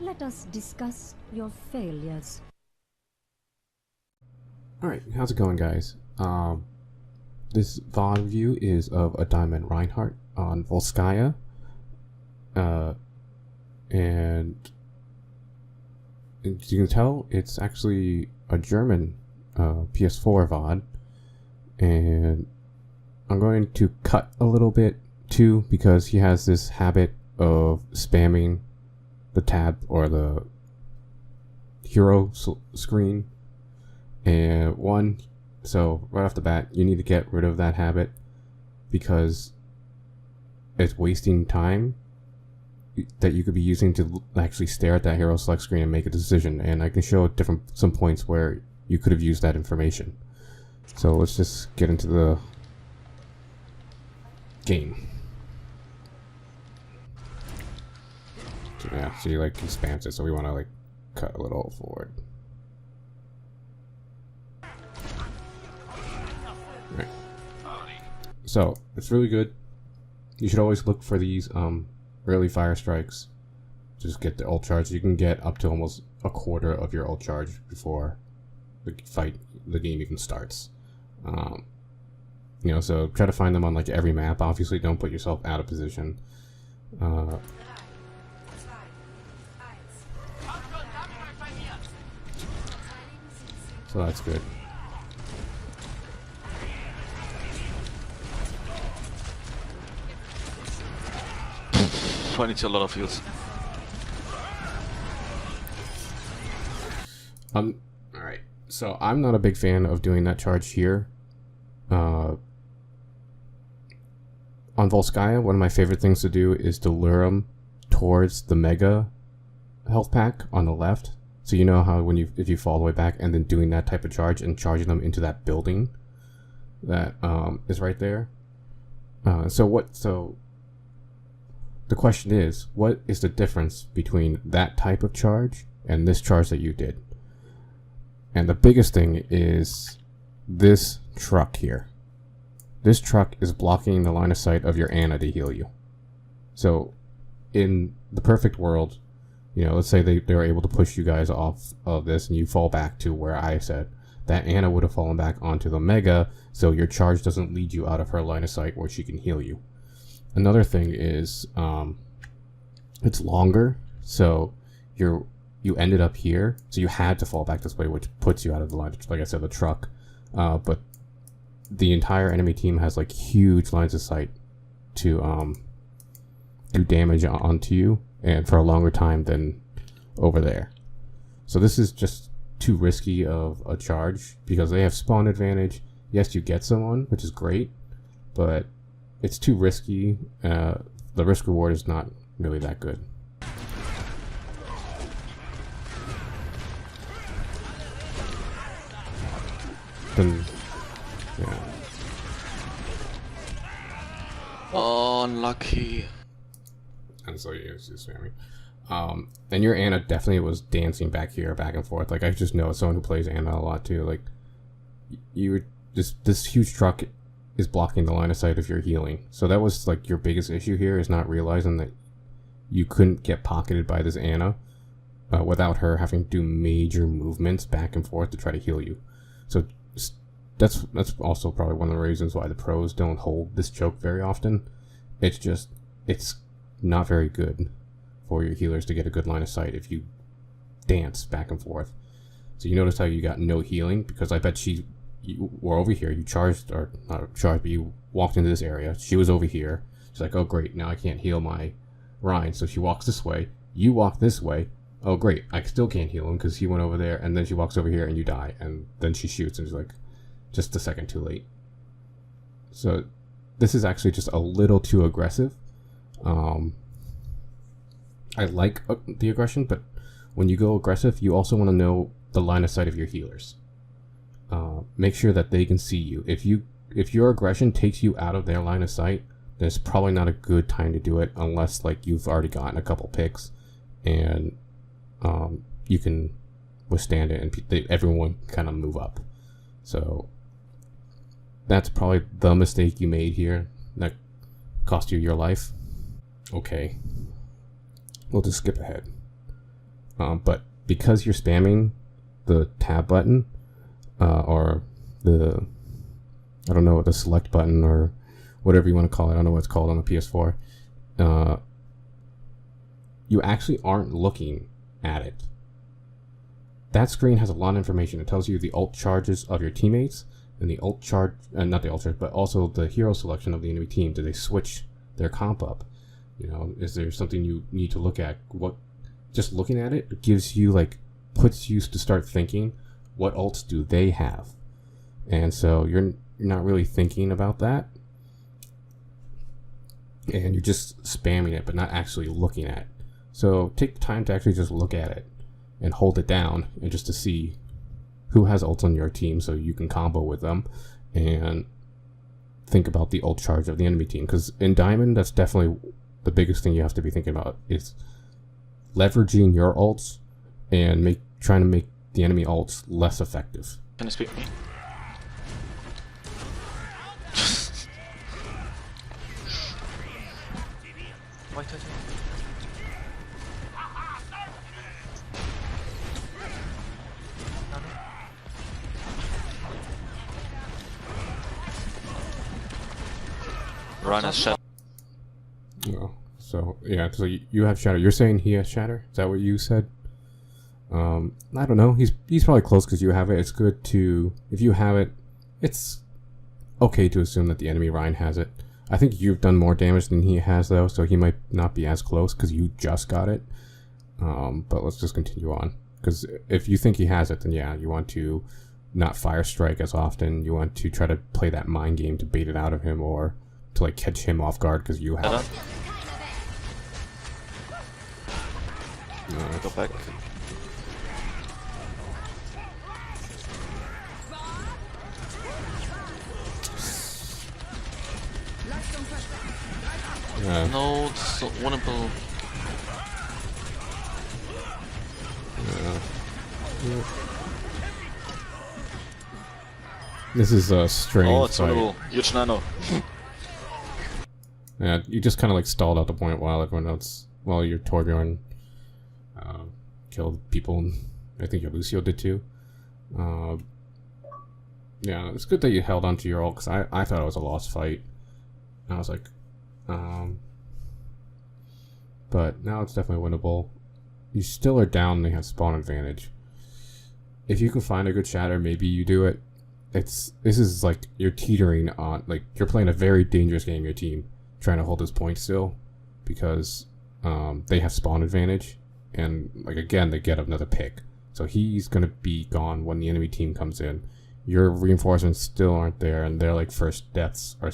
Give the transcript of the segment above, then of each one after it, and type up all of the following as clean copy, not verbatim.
let us discuss your failures. Alright, how's it going, guys? This Vod review is of a Diamond Reinhart on Volskaya. And as you can tell, it's actually a German PS4 Vod. And I'm going to cut a little bit too, because he has this habit of spamming the tab or the hero screen. And so right off the bat, you need to get rid of that habit because it's wasting time that you could be using to actually stare at that hero select screen and make a decision. And I can show some points where you could have used that information. So let's just get into the game. So yeah, see, he spams it, so we want to cut a little forward. Right. So it's really good. You should always look for these early fire strikes. Just get the ult charge. You can get up to almost a quarter of your ult charge before the game even starts. So try to find them on every map. Obviously, don't put yourself out of position. So that's good. I need a lot of heals. Alright. So I'm not a big fan of doing that charge here. On Volskaya, one of my favorite things to do is to lure them towards the mega health pack on the left. So you know how if you fall all the way back and then doing that type of charge and charging them into that building that is right there. So the question is, what is the difference between that type of charge and this charge that you did? And the biggest thing is this truck here. This truck is blocking the line of sight of your Ana to heal you. So in the perfect world, let's say they were able to push you guys off of this and you fall back to where I said, that Ana would have fallen back onto the Mega, so your charge doesn't lead you out of her line of sight where she can heal you. Another thing is, it's longer, so you ended up here, so you had to fall back this way, which puts you out of the line, like I said, the truck. But the entire enemy team has huge lines of sight to do damage onto you, and for a longer time than over there. So this is just too risky of a charge because they have spawn advantage. Yes, you get someone, which is great, but it's too risky. The risk reward is not really that good. Then, yeah. Oh, unlucky. And so yeah, it's just spamming. And your Ana definitely was dancing back here, back and forth. I just know as someone who plays Ana a lot too. You were this huge truck is blocking the line of sight of your healing. So that was your biggest issue here, is not realizing that you couldn't get pocketed by this Ana without her having to do major movements back and forth to try to heal you. So that's also probably one of the reasons why the pros don't hold this choke very often. It's not very good for your healers to get a good line of sight if you dance back and forth. So you notice how you got no healing, because I bet you were over here, you charged, or not charged, but you walked into this area, she was over here, she's like, oh great, now I can't heal my Ryan, so she walks this way, you walk this way, oh great, I still can't heal him because he went over there, and then she walks over here and you die, and then she shoots and she's like, just a second too late. So this is actually just a little too aggressive. I like the aggression, but when you go aggressive, you also want to know the line of sight of your healers. Make sure that they can see you. If your aggression takes you out of their line of sight, then it's probably not a good time to do it, unless you've already gotten a couple picks and you can withstand it and everyone kind of move up. So that's probably the mistake you made here that cost you your life. Okay, we'll just skip ahead. But because you're spamming the tab button, or the, I don't know, the select button or whatever you want to call it. I don't know what it's called on the PS4. You actually aren't looking at it. That screen has a lot of information. It tells you the ult charges of your teammates and the ult charge, not the ult charge, but also the hero selection of the enemy team. Do they switch their comp up? You know, is there something you need to look at? What, just looking at it gives you, like, puts you to start thinking, what ults do they have? And so you're not really thinking about that, and you're just spamming it but not actually looking at it. So take the time to actually just look at it and hold it down, and just to see who has ults on your team so you can combo with them, and think about the ult charge of the enemy team. Because in Diamond, that's definitely the biggest thing you have to be thinking about, is leveraging your ults and trying to make the enemy ults less effective. Can you speak me? Reinhart shot. Oh, so yeah, so you have Shatter. You're saying he has Shatter? Is that what you said? I don't know. He's probably close because you have it. It's good to, if you have it, it's okay to assume that the enemy Rein has it. I think you've done more damage than he has though, so he might not be as close because you just got it. But let's just continue on, because if you think he has it, then yeah, you want to not fire strike as often. You want to try to play that mind game to bait it out of him, or to like catch him off guard because you have it. Go back. No, it's so winnable. This is a strange Oh, it's fight. winnable. Huge nano. Yeah, you just kind of like stalled out the point while everyone else, while your Torbjorn killed people. I think your Lucio did too. Yeah, it's good that you held onto your ult, because I thought it was a lost fight. I was like, but now it's definitely winnable. You still are down and they have spawn advantage. If you can find a good shatter, maybe you do it. This is like, you're teetering on, like, you're playing a very dangerous game, your team, trying to hold this point still, because they have spawn advantage, and like, again, they get another pick, so he's gonna be gone when the enemy team comes in. Your reinforcements still aren't there, and their like first deaths are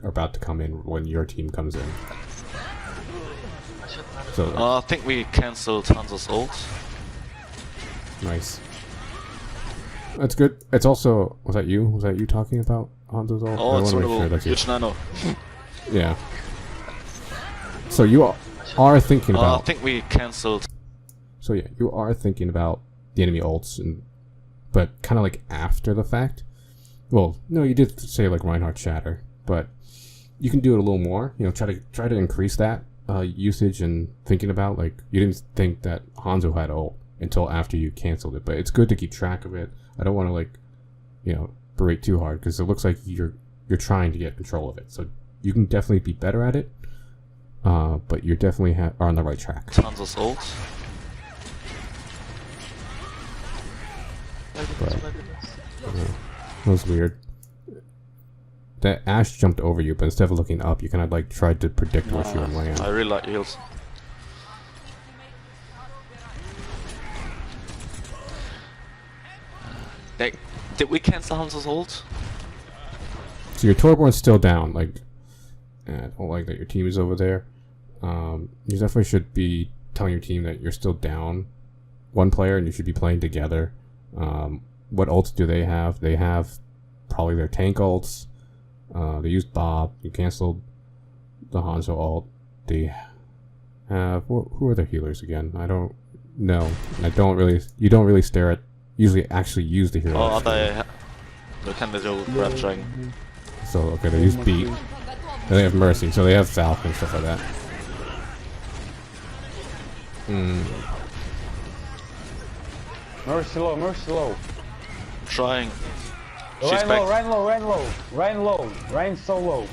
about to come in when your team comes in. So I think we cancelled Hanzo's ult. nice. That's good. It's also, was that you talking about Hanzo's ult? Oh, it's make winnable. sure that's you. Huge nano. Yeah. So you are thinking about. I think we cancelled. So yeah, you are thinking about the enemy ults, but kind of like after the fact. Well, no, you did say like Reinhart Shatter, but you can do it a little more. You know, try to increase that usage, and thinking about, like, you didn't think that Hanzo had ult until after you canceled it, but it's good to keep track of it. I don't want to, like, you know, berate too hard, because it looks like you're trying to get control of it. So you can definitely be better at it, but you're definitely are on the right track. Hanzo's ult. That was weird. That Ashe jumped over you, but instead of looking up, you kind of like tried to predict where she would land. I really like heals. Did we cancel Hanzo's ult? So your Torbjorn's still down. Like, I don't like that your team is over there. You definitely should be telling your team that you're still down one player and you should be playing together. What ults do they have? They have probably their tank ults. They used Bob. You canceled the Hanzo ult. They have, who are their healers again? I don't know. You don't really stare at, usually actually use the hero. Oh, they can do grab dragon. So okay, they use Beat. And they have Mercy, so they have Falcon and stuff like that. Mercy low, mercy low. Trying. She's Ryan back. low, Ryan low, Ryan low. Ryan low. Ryan so low.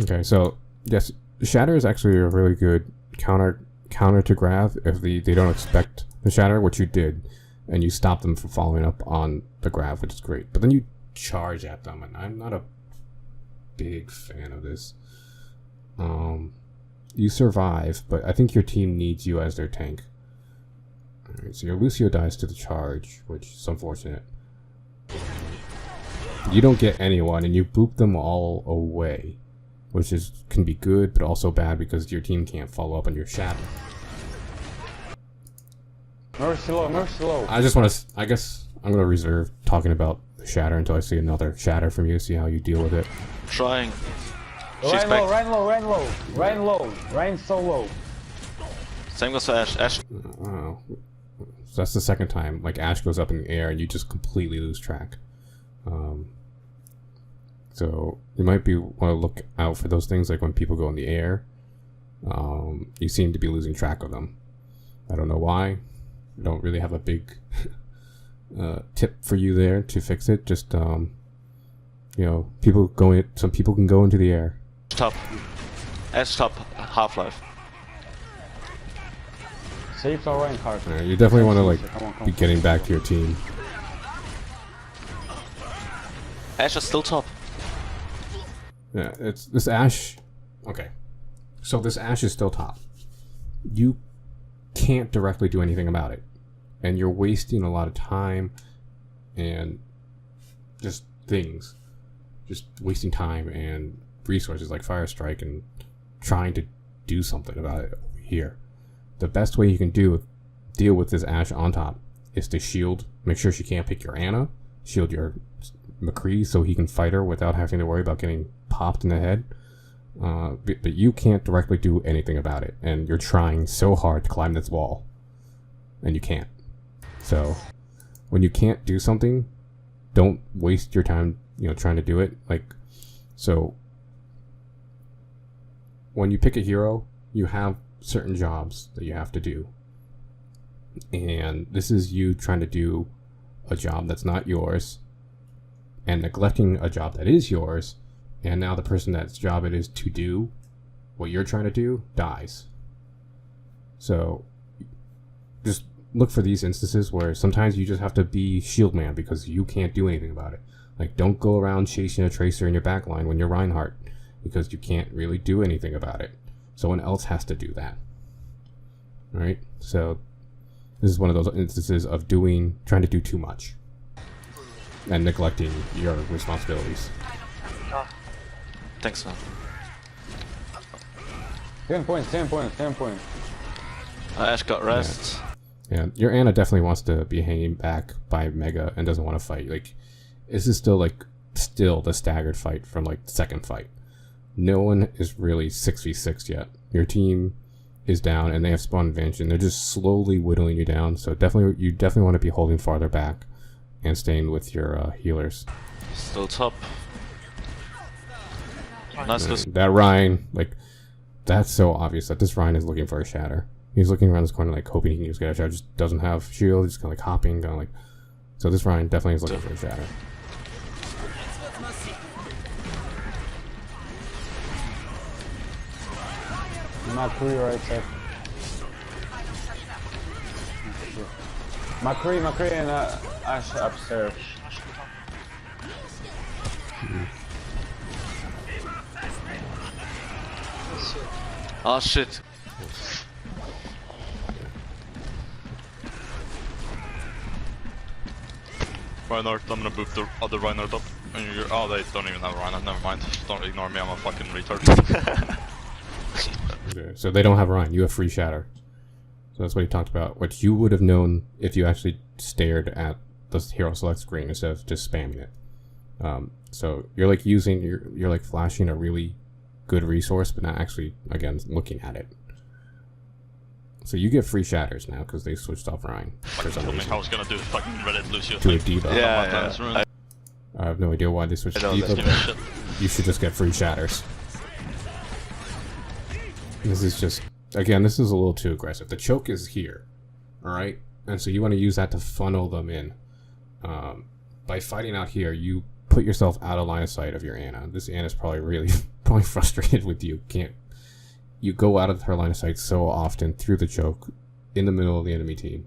Okay, so yes, shatter is actually a really good counter to grav if they don't expect the shatter, which you did, and you stop them from following up on the grav, which is great. But then you charge at them, and I'm not a big fan of this. You survive, but I think your team needs you as their tank. Alright, so your Lucio dies to the charge, which is unfortunate. You don't get anyone, and you boop them all away, which can be good, but also bad because your team can't follow up on your shatter. Mercy low, mercy low. I just want to. I guess I'm gonna reserve talking about the shatter until I see another shatter from you. See how you deal with it. Trying. She's Ryan back. low, Ryan low, Ryan low. Ryan low. Ryan so low. Same goes for Ash. Ash. Oh, so that's the second time. Like Ash goes up in the air, and you just completely lose track. So you might want to look out for those things, like when people go in the air. You seem to be losing track of them. I don't know why. I don't really have a big tip for you there to fix it. Just you know, some people can go into the air. Top. Ash top. Half-Life. Safe or Reinhart. You definitely want to like Come on. be getting back to your team. Ash is still top. Yeah, it's this Ash. Okay, so this Ash is still top. You can't directly do anything about it, and you're wasting a lot of time and just things, just wasting time and resources like Fire Strike and trying to do something about it over here. The best way you can deal with this Ash on top is to shield. Make sure she can't pick your Ana. Shield your McCree so he can fight her without having to worry about getting popped in the head. But you can't directly do anything about it, and you're trying so hard to climb this wall, and you can't. So when you can't do something, don't waste your time, you know, trying to do it. Like, so when you pick a hero, you have certain jobs that you have to do, and this is you trying to do a job that's not yours and neglecting a job that is yours, and now the person that's job it is to do what you're trying to do dies. So just look for these instances where sometimes you just have to be shield man because you can't do anything about it. Like, don't go around chasing a tracer in your backline when you're Reinhart, because you can't really do anything about it. Someone else has to do that. Alright, so this is one of those instances of trying to do too much and neglecting your responsibilities. Thanks, man. 10 points, 10 points, 10 points. Ash got rest. Yeah, your Ana definitely wants to be hanging back by Mega and doesn't want to fight. Like, this is still the staggered fight from like the second fight. No one is really 6v6 yet. Your team is down and they have spawn advantage, and they're just slowly whittling you down. So you definitely want to be holding farther back and staying with your healers. Still top. Nice. That Ryan, like, that's so obvious that this Ryan is looking for a shatter. He's looking around this corner like hoping he can just get a shatter. Just doesn't have shield. He's kind of like hopping, kind of like. So this Ryan definitely is looking for a shatter. McCree right side. McCree and Ash upstairs. Oh shit. Reinhart, I'm gonna boop the other Reinhart up. And oh, they don't even have Reinhart, never mind. Don't ignore me, I'm a fucking retard. Okay, so they don't have Ryan. You have free shatter. So that's what he talked about. What you would have known if you actually stared at the hero select screen instead of just spamming it. So you're like you're like flashing a really good resource, but not actually, again, looking at it. So you get free shatters now because they switched off Ryan. For some reason. I was gonna do fucking Reddit Lucio To a thing. diva. Yeah. I have no idea why they switched to diva, Give me but shit. you should just get free shatters. This is just, again, this is a little too aggressive. The choke is here, alright? and so you want to use that to funnel them in. By fighting out here, you put yourself out of line of sight of your Ana. This Ana's probably probably frustrated with you. You go out of her line of sight so often through the choke in the middle of the enemy team.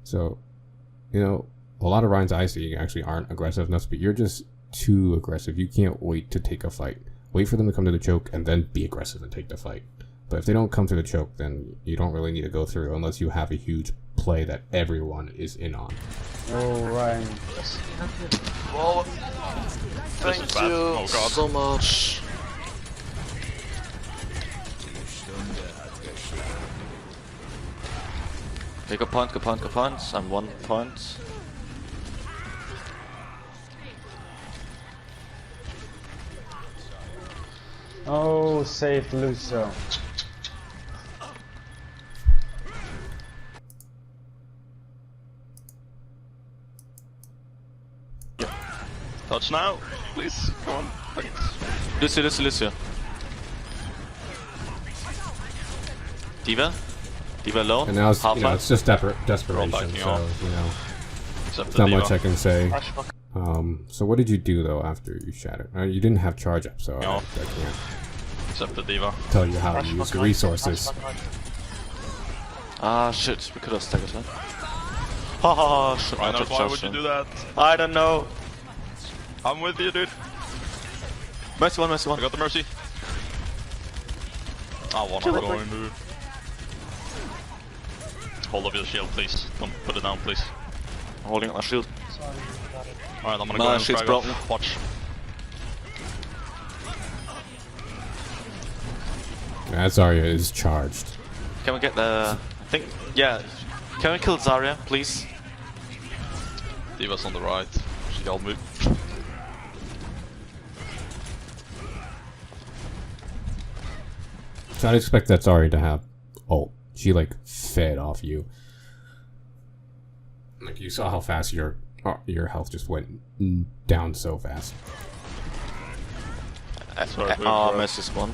So, you know, a lot of Rhines I see actually aren't aggressive enough, but you're just too aggressive. You can't wait to take a fight. Wait for them to come to the choke and then be aggressive and take the fight. But if they don't come to the choke, then you don't really need to go through unless you have a huge play that everyone is in on. Oh, Ryan. Well, This thank is bad. you Oh, God. so much. Okay, good point, good point, good point. I'm 1 point. Oh, safe Lucio. Touch now, please. Come on. Thanks. Lucio. Diva alone. And now it's, half you know, life. it's just desperation, backing so, off. you know, Except there's the not Diva. much I can say. So what did you do, though, after you shattered? You didn't have charge up, so No. I can't Except the Diva. tell you how to use the resources. Ah shit, we could have staggered her. Haha, should not Reinhart, have why would charged you her. do that? I don't know. I'm with you, dude. Mercy one. I got the mercy. Ah, one Kill I'm it, going, dude. Hold up your shield, please. Don't put it down, please. I'm holding up my shield. Alright, I'm gonna Nah, go and shit's frag broken. off. Watch. That Zarya is charged. Can we get the... I think... Yeah. Can we kill Zarya, please? Diva's on the right. She got me. So I'd expect that Zarya to have ult. She, like, fed off you. Like, you saw how fast your health just went down so fast. Sorry, Ah, Mercy's one.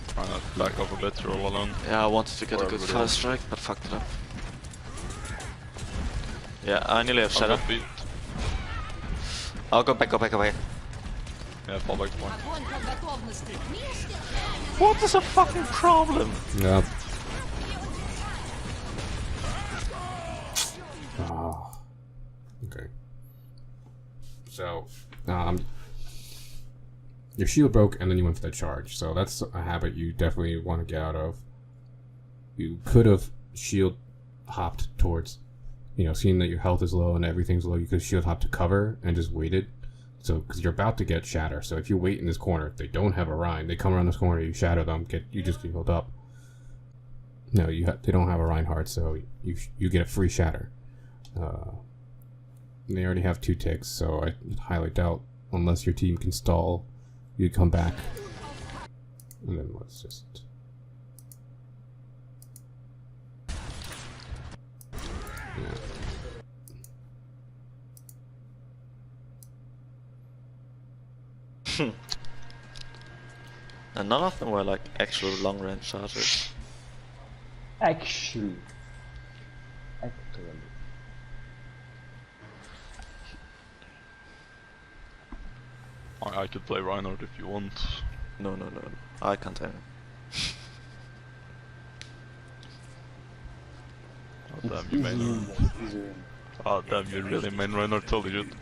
Trying to back off a bit, you're all alone. Yeah, I wanted to get a Or good everybody first strike, but fucked it up. Yeah, I nearly have I shadow. got beat. I'll go back. Yeah, fall back to point. What is a fucking problem? Yep. Oh. Okay. So, your shield broke and then you went for the charge. So that's a habit you definitely want to get out of. You could have shield hopped towards, you know, seeing that your health is low and everything's low, you could shield hop to cover and just waited. So, because you're about to get shatter. So if you wait in this corner, if they don't have a Rein, they come around this corner, you shatter them, you just get healed up. No, they don't have a Reinhart, so you get a free shatter. They already have 2 ticks, so I highly doubt, unless your team can stall, you come back. And then let's just... Yeah. And none of them were like actual long range charges. Actually. I could play Reinhart if you want. No. I can't tell you. Oh, damn, you main. Oh, damn, you really main Reinhart, totally good.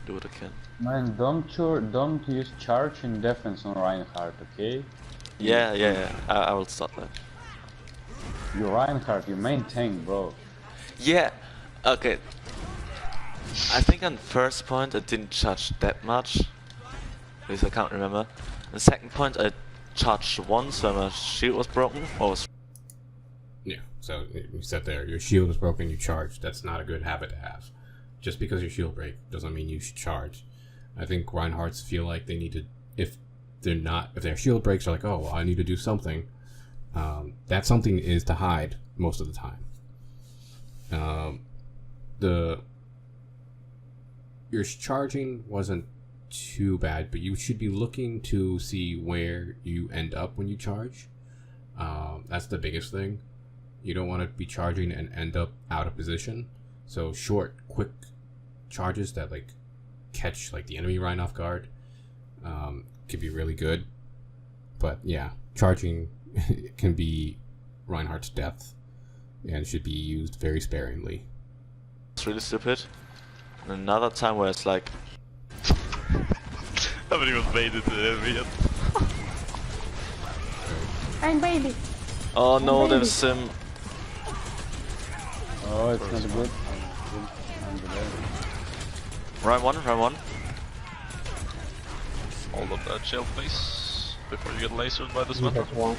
Do what I can. Man, don't use charge in defense on Reinhardt, okay? Yeah. I will start that. You're Reinhardt, you main tank, bro. Yeah. Okay. I think on first point I didn't charge that much. At least I can't remember. The second point I charged once when my shield was broken. Or was Yeah, so you said there, your shield is broken, you charge. That's not a good habit to have. Just because your shield break doesn't mean you should charge. I think Reinhardts feel like they need to, if their shield breaks, they're like, oh, well, I need to do something. That something is to hide most of the time. Your charging wasn't too bad, but you should be looking to see where you end up when you charge. That's the biggest thing. You don't want to be charging and end up out of position. So short, quick charges that like catch like the enemy Rhine off guard could be really good. But yeah, charging can be Reinhardt's death and should be used very sparingly. It's really stupid. And another time where it's like... I haven't even made it to the enemy yet. I'm baby. Oh no, baby. there's him. Oh, it's not good. Round one, round one. Hold up that shell, please. Before you get lasered by this metal.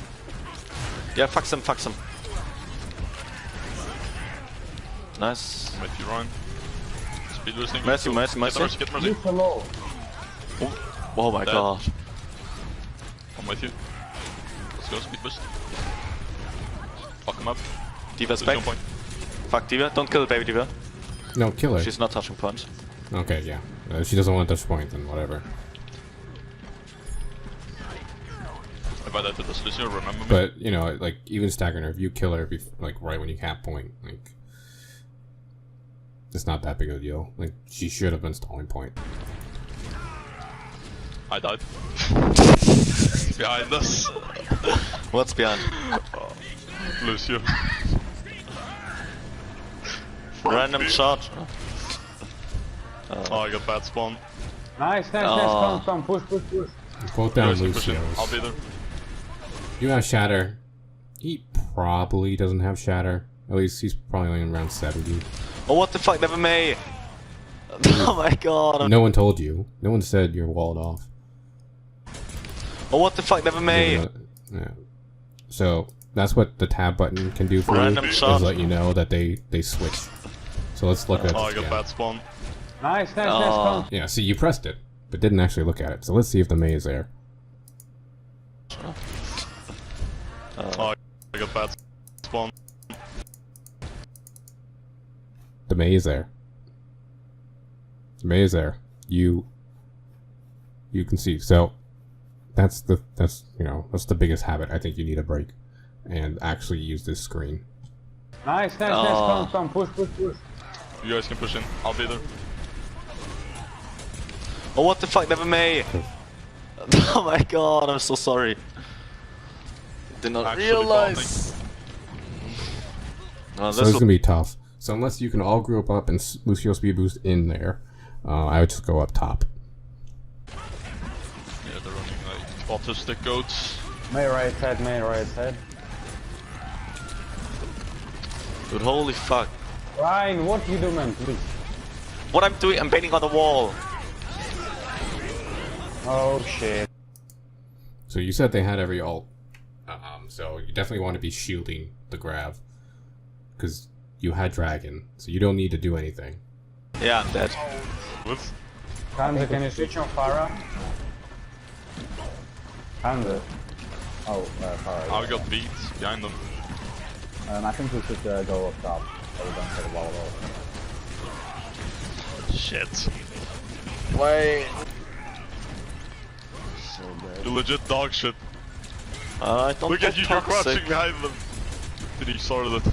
Yeah, fuck some, fuck some. Nice. I'm with you, Ryan. Speed boosting. Mercy, mercy, mercy. Get mercy. Hello. Oh my Dead. god. I'm with you. Let's go, speed boost. Fuck him up. Diva's There's back. no point. Fuck Diva. Don't kill baby Diva. No, kill her. She's not touching point. Okay, yeah. If she doesn't want to touch point, then whatever. If I die to this Lucio, remember me. But, you know, like, even staggering her, if you kill her, like, right when you cap point, like, it's not that big of a deal. Like, she should have been stalling point. I died. Behind us. What's behind? Lucio. Random shot. Oh, I got bad spawn. Nice, nice, come, push. Quote down Guys, push in. Lucio's. I'll be there. You got Shatter. He probably doesn't have Shatter. At least he's probably only around 70. Oh, what the fuck, never may. Oh my god. No one told you. No one said you're walled off. Oh, what the fuck, never may. Yeah. So that's what the tab button can do for Random you. shot. Is let you know that they switch. So let's look at Oh, I this got again. bad spawn. Nice, Oh. come. Yeah, see, you pressed it, but didn't actually look at it. So let's see if the May is there. Oh, I got bad spawn. The May is there. The May is there. You can see. So that's the biggest habit I think you need to break, and actually use this screen. Nice, come, push. You guys can push in. I'll be there. Oh, what the fuck, never may. Oh my god, I'm so sorry. Did not Actually realize. Oh, So this it's gonna be tough. So unless you can all group up and Lucio speed boost in there, I would just go up top. Yeah, they're running like autistic goats. May right side. Dude, holy fuck. Ryan, what you do, man, please? What I'm doing, I'm baiting on the wall. Oh shit. So you said they had every ult. So you definitely want to be shielding the grab, because you had dragon, so you don't need to do anything. Yeah, I'm dead. Whoops. Hansa, can you switch on Farah? Hansa. Oh, Farah. I got beat behind them. I think we should go up top. So we don't get a wall at all. Shit. Wait. You legit dog shit. I don't Look get at you, you're toxic. crouching behind them. Did he started it?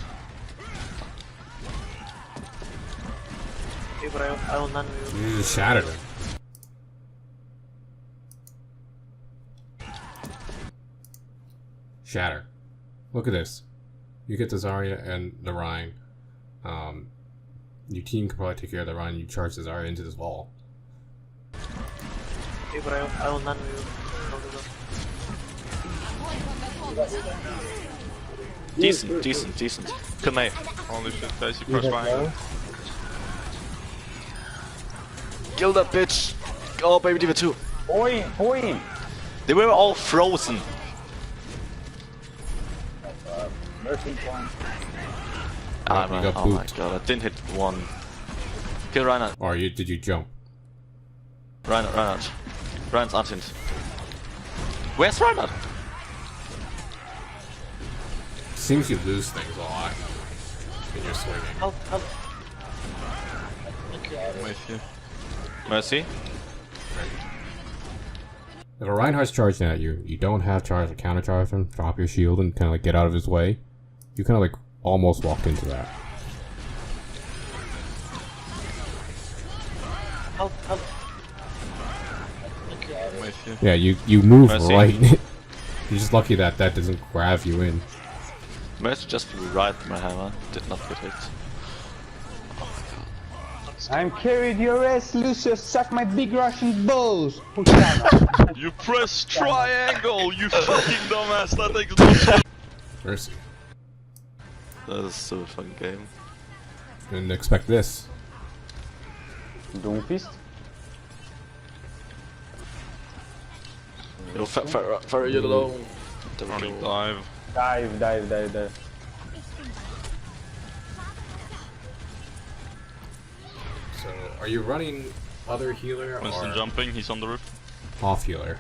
Okay, but I will none of you. You just shattered it. Shatter. Look at this. You get the Zarya and the Rhine. Your team can probably take care of the Rhine. You charge the Zarya into this wall. Okay, but I will none of you. Decent. Kill me. Holy shit, guys, you crouch behind them. Kill that bitch. Oh, baby Diva 2. Oi! They were all frozen. Mercy point. Ah, You man. got Oh my booped. god, I didn't hit one. Kill Reinhart. Or did you jump? Reinhart. Reinhardt's untint. Where's Reinhart? Seems you lose things a lot when you're swinging. Help. I'm with you. Mercy. If a Reinhardt's charging at you, you don't have charge or counter charge him, drop your shield and kind of like get out of his way. You kind of like almost walked into that. Help, help. I'm with you. Yeah, you move I see. right. You're just lucky that that doesn't grab you in. Mercy just flew right with my hammer. Did not get hit. I'm carried your ass, Lucius. Suck my big Russian balls. You press triangle, you fucking dumbass. That takes no shit. Mercy. That is so a fun game. Didn't expect this. Doomfist. Yo, fire you alone. Running dive. Dive. So, are you running other healer Winston or jumping, he's on the roof. off healer?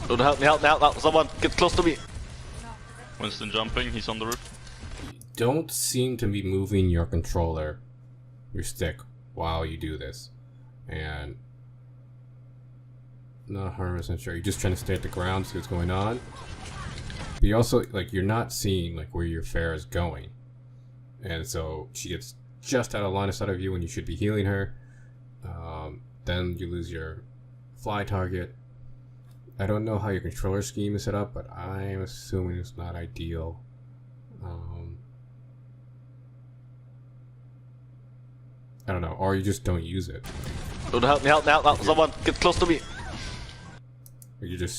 Don't help me, help, someone get close to me. Winston jumping, he's on the roof. Don't seem to be moving your controller, your stick, while you do this. And not 100% sure. You're just trying to stay at the ground, see what's going on. But you also, like, you're not seeing, like, where your Pharah is going. And so she gets just out of line of sight of you when you should be healing her. Then you lose your fly target. I don't know how your controller scheme is set up, but I'm assuming it's not ideal. I don't know, or you just don't use it. Don't help me, help, someone get close to me. Or you're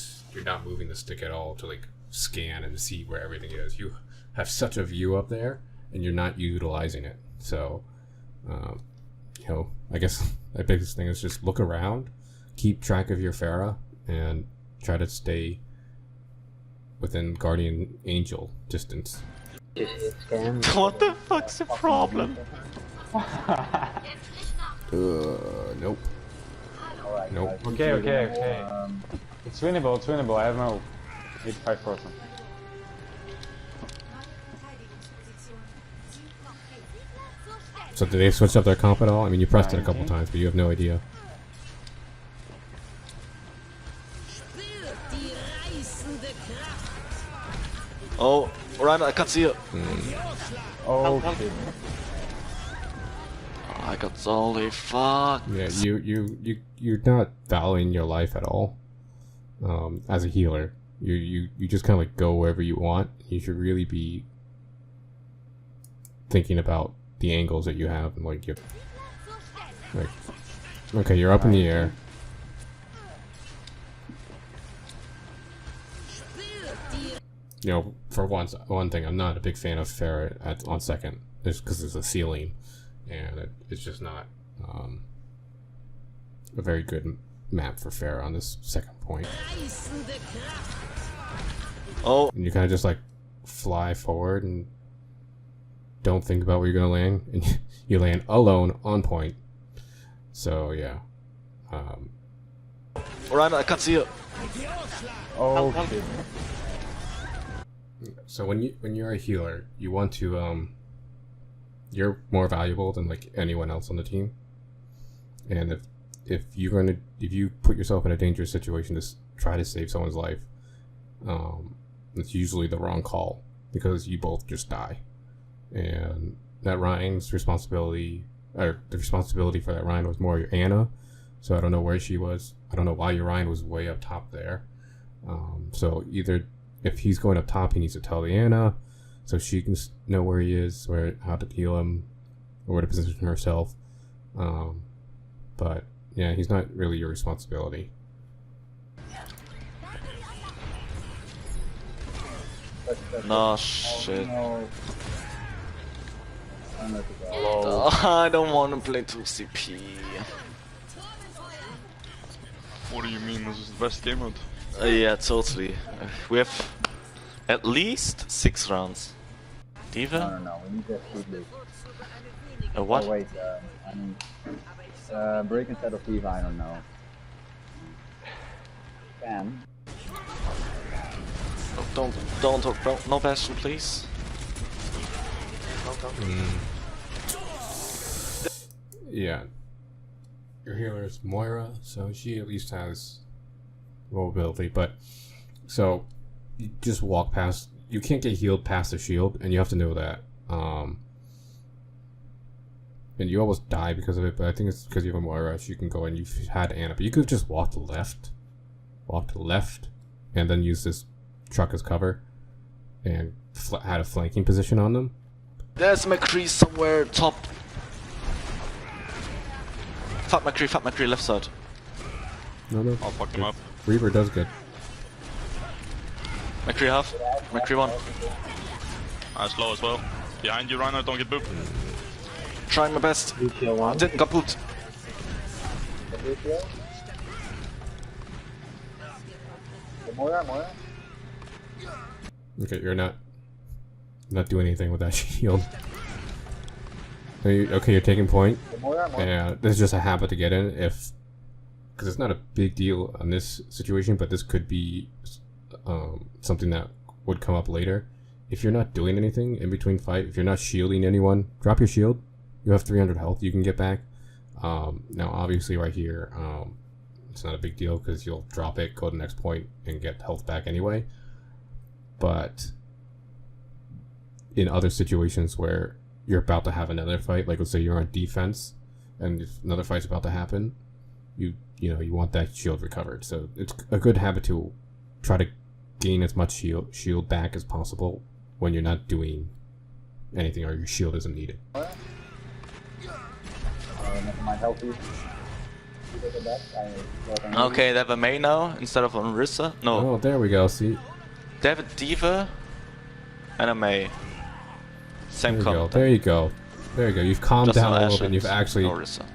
not moving the stick at all to like scan and see where everything is. You have such a view up there, and you're not utilizing it. So, you know, I guess the biggest thing is just look around, keep track of your Pharah, and try to stay within Guardian Angel distance. What the fuck's the problem? Nope. Nope. Okay. It's winnable. I have no 85%. So did they switch up their comp at all? I mean, you pressed it a couple times, but you have no idea. Oh, Reinhart, I can't see you. Oh shit. I got Zolly, fuck. Yeah, you're not valuing your life at all. As a healer, you just kind of like go wherever you want. You should really be thinking about the angles that you have and like okay, you're up in the air. You know, for one thing, I'm not a big fan of Pharah on second, just because it's a ceiling, and it's just not a very good map for Pharah on this second point. Oh, And you kind of just like fly forward and don't think about where you're gonna land, and you land alone on point. So yeah. Reinhart, I can't see you. Oh shit. So when you're a healer, you want to you're more valuable than like anyone else on the team. And if you put yourself in a dangerous situation to try to save someone's life, it's usually the wrong call because you both just die. And that Ryan's responsibility, or the responsibility for that Ryan was more your Anna. So I don't know where she was. I don't know why your Ryan was way up top there. So either if he's going up top, he needs to tell the Anna so she can know where he is, how to heal him, or where to position herself. But yeah, he's not really your responsibility. No shit. I don't want to play 2CP. What do you mean? This is the best game mode? Yeah, totally. We have at least 6 rounds. Diva? No, we need to have League. What? Oh wait, I mean, break instead of Diva, I don't know. Can. Oh, don't, no passion, please. Yeah. your healer is Moira, so she at least has mobility. But so you just walk past. You can't get healed past the shield, and you have to know that. And you almost die because of it, but I think it's because you have a Moira. So you can go and you've had Anna, but you could just walk to the left, and then use this truck as cover, and had a flanking position on them. There's McCree somewhere top. Fuck McCree, left side. No. I'll fuck him up. Reaper does good. McCree half. McCree one. Nice low as well. Behind you, Reinhart, don't get booped. Trying my best. Lucio one. Didn't got booped. Lucio. Moira. Okay, you're not doing anything with that shield. Okay, you're taking point. Moira. Yeah, this is just a habit to get in because it's not a big deal on this situation, but this could be something that would come up later. If you're not doing anything in between fight, if you're not shielding anyone, drop your shield. You have 300 health you can get back. Now, obviously, right here, it's not a big deal because you'll drop it, go to the next point, and get health back anyway. But in other situations where you're about to have another fight, like let's say you're on defense, and if another fight's about to happen, you want that shield recovered. So it's a good habit to try to gain as much shield back as possible when you're not doing anything or your shield isn't needed. Never mind, healthy. Okay, they have a Mei now instead of on Rissa. No, Oh, there we go. See, they have a Diva and a Mei. Same comp. there you go. You've calmed Just down no a little Ashe bit. And you've actually no Rissa.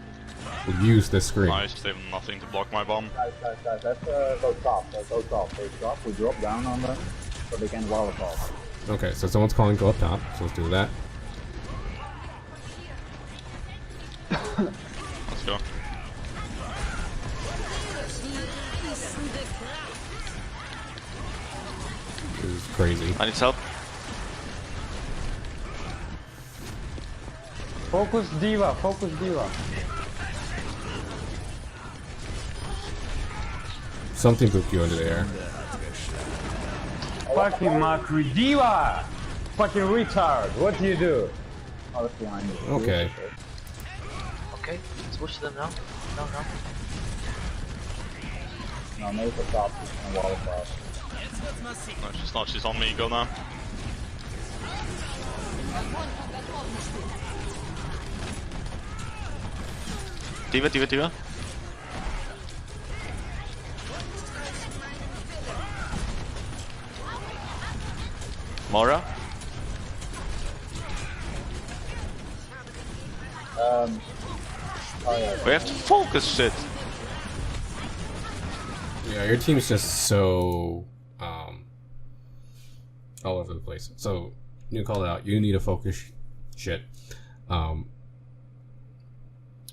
used this screen. Nice, they have nothing to block my bomb. Guys, let's go top. They drop. We drop down on them so they can wall us off. Okay, so someone's calling go up top, so let's do that. Let's go. This is crazy. I need help. Focus Diva. Something booped you into the air. Fucking McCree Diva! Fucking retard, what do you do? Oh, that's behind you. Okay. Okay, switch to them now. No. No, maybe the top and wall us off. No, she's not, she's on me, go now. Diva. Moira. Oh yeah. We have to focus shit. Yeah, your team's just so all over the place. So you call it out. You need to focus shit.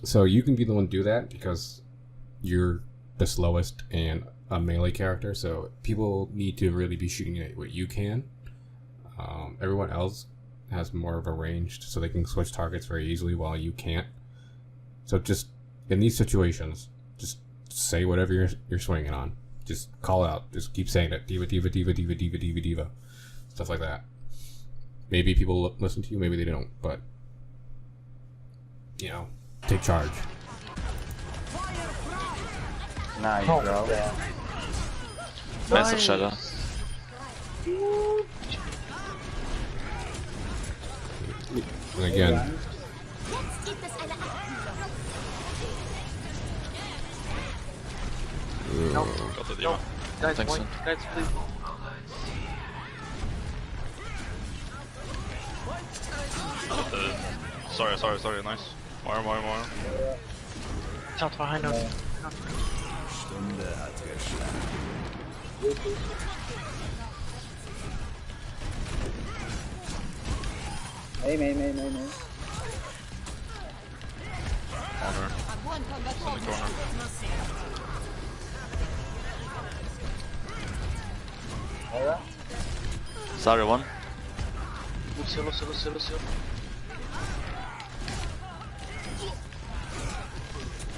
So you can be the one to do that because you're the slowest and a melee character. So people need to really be shooting at what you can. Everyone else has more of a range, so they can switch targets very easily while you can't. So just in these situations, just say whatever you're swinging on. Just call out. Just keep saying it. Diva. Stuff like that. Maybe people listen to you, maybe they don't, but take charge. Nice, bro. Massive shadow. And again, Got the Diva. Guys, Thanks, point. son. Guys, please. Got the... Sorry, nice. More. Shot behind us. May. Corner. It's in the corner. Moira? Sorry, one. Lucio.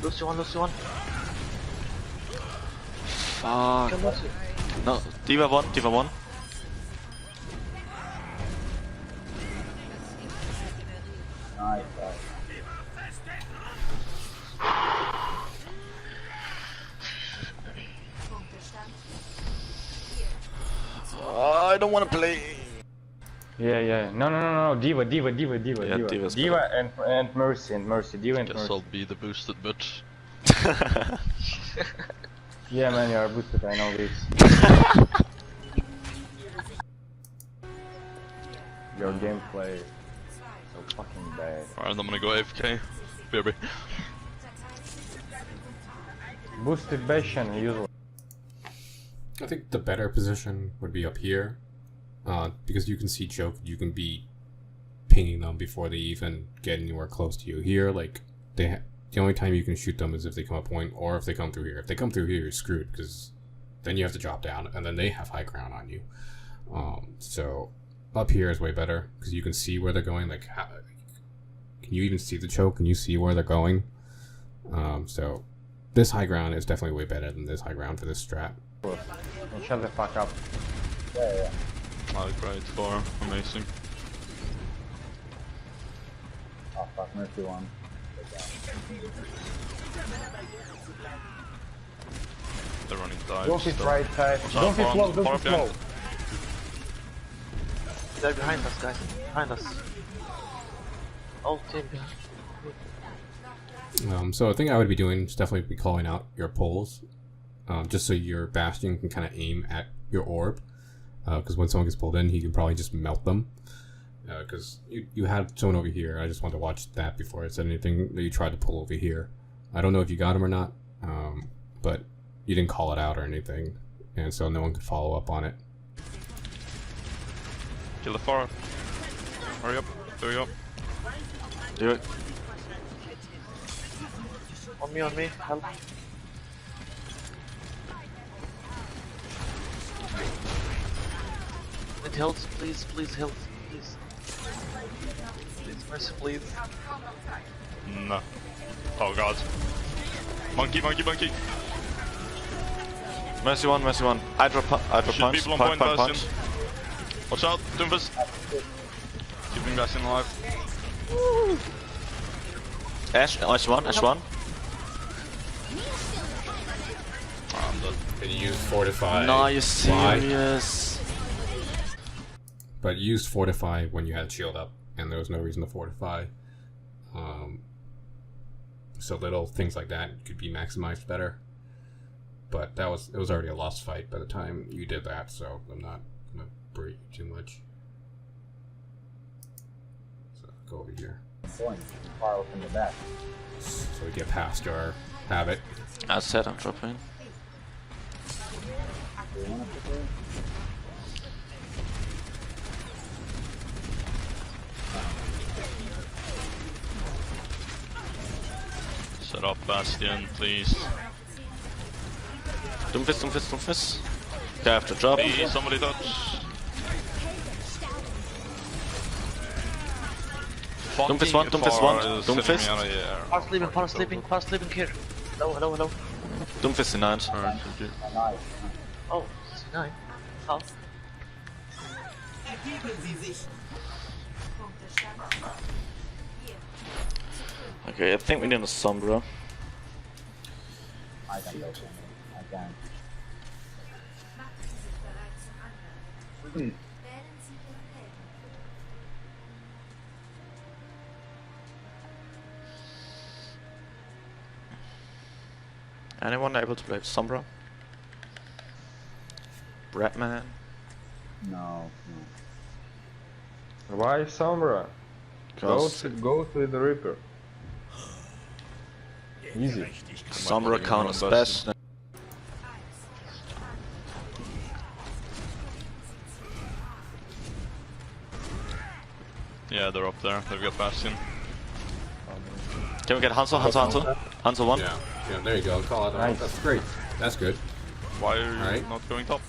Lucio 1, Lucio 1. Fuck. Kill Lucio. No, D.Va 1, D.Va 1. Nice, guys. I don't want to play. Yeah. No. D.Va. Yeah, D.Va's D.Va and Mercy, D.Va and Guess Mercy. I'll be the boosted bitch. Yeah, man, you're boosted, I know this. Your gameplay is so fucking bad. Alright, I'm gonna go AFK. BRB. Boosted Bastion, usually. I think the better position would be up here, because you can see Joke. You can be pinging them before they even get anywhere close to you. Here, like the only time you can shoot them is if they come up point or if they come through here. If they come through here, you're screwed because then you have to drop down, and then they have high ground on you. So up here is way better because you can see where they're going. Like, can you even see the choke? Can you see where they're going? So this high ground is definitely way better than this high ground for this strat. And shut the fuck up. Yeah. Oh, great, 4. Amazing. Oh fuck, Mercy 1. They're running dives. Don't be still. right side. Watch Don't out, be far slow, on- don't far be slow. behind. They're behind us, guys. Behind us. All team behind. So I think I would be doing is definitely be calling out your pulls, just so your Bastion can kind of aim at your orb, because when someone gets pulled in, he can probably just melt them. Because you had someone over here. I just wanted to watch that before I said anything that you tried to pull over here. I don't know if you got him or not, but you didn't call it out or anything, and so no one could follow up on it. Kill the far. Hurry up. There we go. Do it. On me, help. Need health, please health, please. Please, Mercy, please. No. Oh god. Monkey. Mercy 1, Mercy 1. I drop Should punch. people on Punch. point, Bastion. Watch out, Doomfist. Keeping Bastion alive. Ash 1, Ash 1. Oh, I'm dead. Can you use Fortify? No, you serious? But you used Fortify when you had shield up, and there was no reason to Fortify. So little things like that could be maximized better. But it was already a lost fight by the time you did that, so I'm not gonna break you too much. So go over here. Point. Far from the back. So we get past our habit. I said I'm dropping. Do you want to put there? Set up Bastion, please. Doomfist. Okay, I have to drop. Please, somebody touch. Doomfist 1, Doomfist 1, Doomfist. Power sleeping here. Hello. Doomfist denied. Alright, thank you. Nice. Oh, C9. How? Okay, I think we need a Sombra. I can go. I can. Anyone able to play Sombra? Bradman? No. Why Sombra? Go Because to the Reaper. Easy. Sombra counters best. Yeah, they're up there. They've got Bastion. Can we get Hanzo 1? Yeah, there you go. Call it out. Nice. That's great. That's good. Why are you Alright. not going top?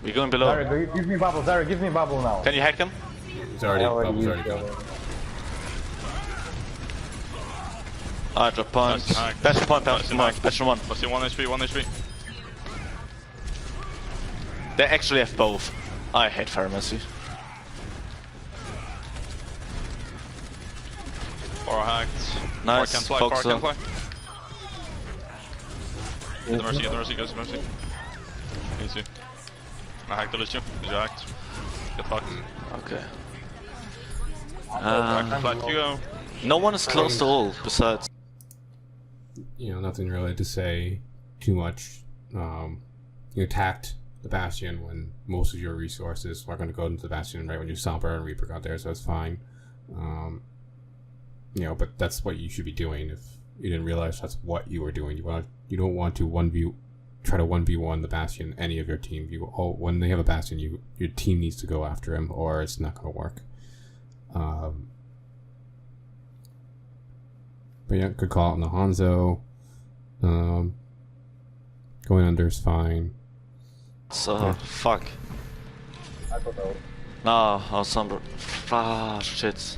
We're going below. Zarya, give me bubble. Zarya, give me bubble now. Can you hack him? It's already, I already bubble's used already it. gone. I drop point. Nice hack. Best point, Nice best point, hack. best one. Let's see 1 HP, 1 HP. They actually have both. I hate pharmacy. Or hacked. Nice, Far can fly, focus far on. can fly. Get the mercy, guys, mercy. Easy. I hacked the Lucio. He's hacked. Get fucked. Okay. Back to flight you go. No one is close to all besides. You know, nothing really to say too much. You attacked the Bastion when most of your resources are going to go into the Bastion right when you Somber and Reaper got there, so it's fine. You know, but that's what you should be doing. If you didn't realize that's what you were doing, you don't want to try to 1v1 the Bastion, any of your team. When they have a Bastion, your team needs to go after him, or it's not going to work. But yeah, good call out on the Hanzo. Going under is fine. So, Yeah. fuck. I thought that was... No, I was somber. Ah, shit.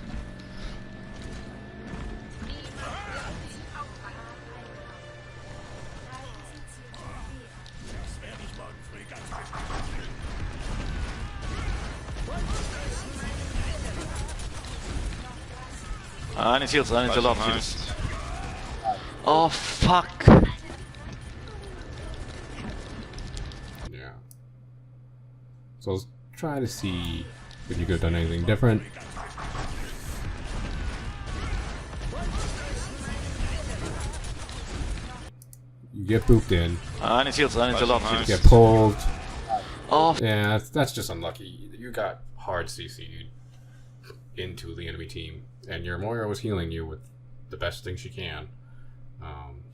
I need heals, I need a lot of heals. Oh, fuck. Yeah. So let's try to see if you could have done anything different. You get booped in. I need heals, I need a lot of You heals. get pulled. Oh, Yeah, that's just unlucky. You got hard CC'd into the enemy team, and your Moira was healing you with the best thing she can.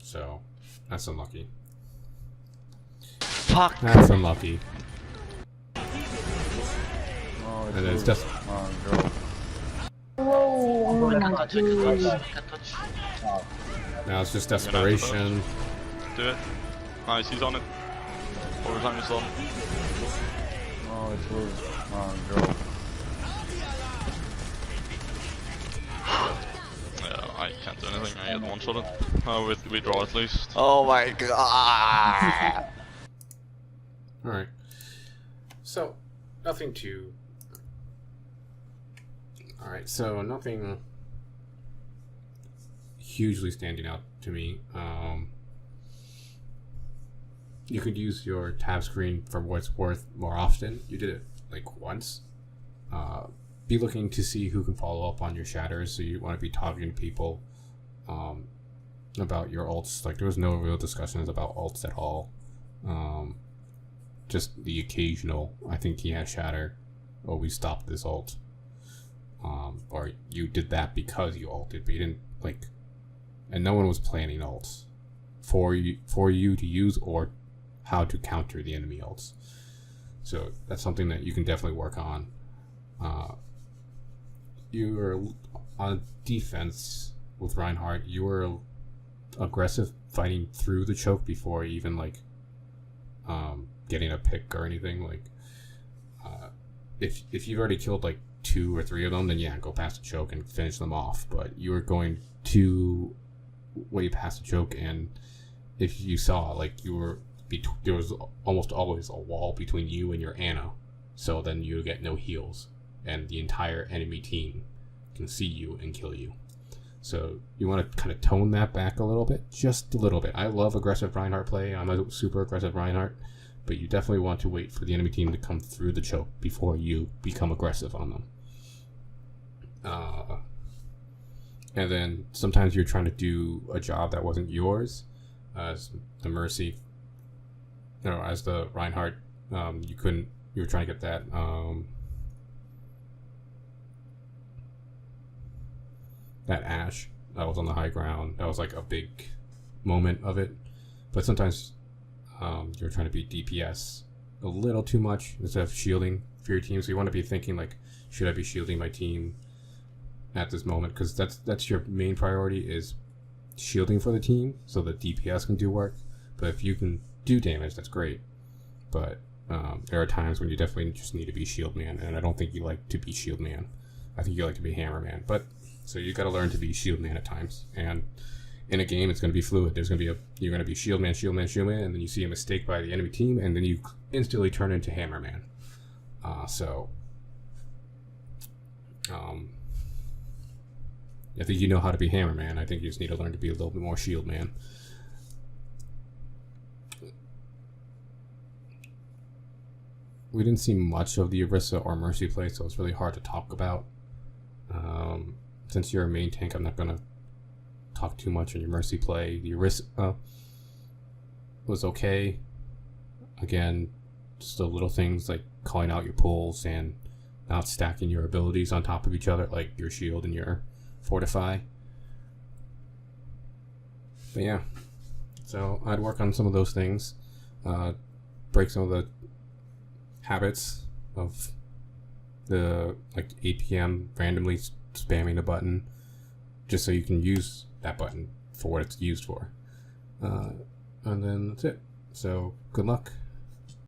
So that's unlucky. fuck. That's unlucky. Oh, And it's just Oh, I can't touch, I can't touch. now it's just desperation. Do it. Nice, he's on it. Overtime is on. Oh, it's loose. Oh, girl. Yeah, I can't do anything. I get one-shotted. We draw at least. Oh my god. Alright. So, nothing too... Alright, so nothing hugely standing out to me. You could use your tab screen for what it's worth more often. You did it like once. Be looking to see who can follow up on your shatters, so you want to be talking to people about your ults. Like, there was no real discussions about ults at all. Just the occasional, I think he has shatter, oh, we stopped this ult. Or you did that because you ulted, but you didn't, like, and no one was planning ults for you to use or how to counter the enemy ults. So that's something that you can definitely work on. You were on defense with Reinhart. You were aggressive fighting through the choke before even like getting a pick or anything. Like if you've already killed like 2 or 3 of them, then yeah, go past the choke and finish them off. But you were going way past the choke, and if you saw like you were there was almost always a wall between you and your Ana, so then you get no heals, and the entire enemy team can see you and kill you. So you want to kind of tone that back a little bit, just a little bit. I love aggressive Reinhardt play. I'm a super aggressive Reinhardt, but you definitely want to wait for the enemy team to come through the choke before you become aggressive on them. And then sometimes you're trying to do a job that wasn't yours, as the Mercy, as the Reinhardt. You were trying to get that that Ashe that was on the high ground. That was like a big moment of it. But sometimes you're trying to be DPS a little too much instead of shielding for your team. So you want to be thinking like, should I be shielding my team at this moment? Because that's your main priority, is shielding for the team so that DPS can do work. But if you can do damage, that's great. But there are times when you definitely just need to be shield man, and I don't think you like to be shield man. I think you like to be hammer man. But so you got to learn to be shield man at times, and in a game, it's going to be fluid. There's going to be you're going to be shield man, and then you see a mistake by the enemy team, and then you instantly turn into hammer man. I think you know how to be hammer man. I think you just need to learn to be a little bit more shield man. We didn't see much of the Orisa or Mercy play, so it's really hard to talk about. Since you're a main tank, I'm not going to talk too much on your Mercy play. The Orisa was okay. Again, just the little things like calling out your pulls and not stacking your abilities on top of each other, like your shield and your fortify. But yeah, so I'd work on some of those things. Break some of the habits of the like APM randomly spamming a button just so you can use that button for what it's used for. And then that's it. So good luck.